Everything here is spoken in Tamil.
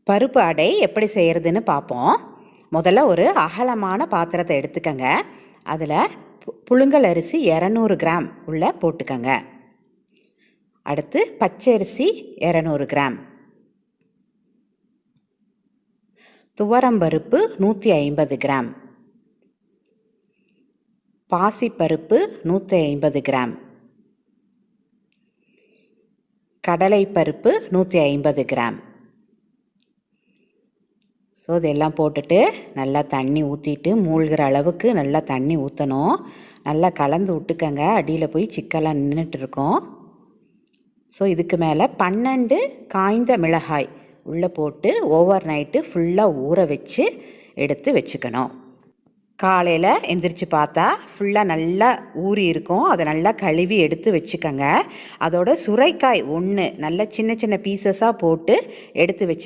பருப்பு அடை எப்படி செய்கிறதுன்னு பார்ப்போம். முதல்ல ஒரு அகலமான பாத்திரத்தை எடுத்துக்கங்க. அதில் புழுங்கல் அரிசி 200 கிராம் உள்ள போட்டுக்கங்க. அடுத்து பச்சரிசி 200 கிராம், துவரம்பருப்பு 150 கிராம், பாசிப்பருப்பு 150 கிராம், கடலைப்பருப்பு 150 கிராம். ஸோ இதெல்லாம் போட்டுட்டு நல்லா தண்ணி ஊற்றிட்டு மூழ்கிற அளவுக்கு நல்லா தண்ணி ஊற்றணும். நல்லா கலந்து விட்டுக்கங்க, அடியில் போய் சிக்கெல்லாம் நின்றுட்டு இருக்கோம். ஸோ இதுக்கு மேலே 12 காய்ந்த மிளகாய் உள்ளே போட்டு ஓவர் நைட்டு ஃபுல்லாக ஊற வச்சு எடுத்து வச்சுக்கணும். காலையில் எந்திரிச்சு பார்த்தா ஃபுல்லாக நல்லா ஊறி இருக்கும். அதை நல்லா கழுவி எடுத்து வச்சுக்கோங்க. அதோட சுரைக்காய் 1 நல்லா சின்ன சின்ன பீசஸாக போட்டு எடுத்து வச்சு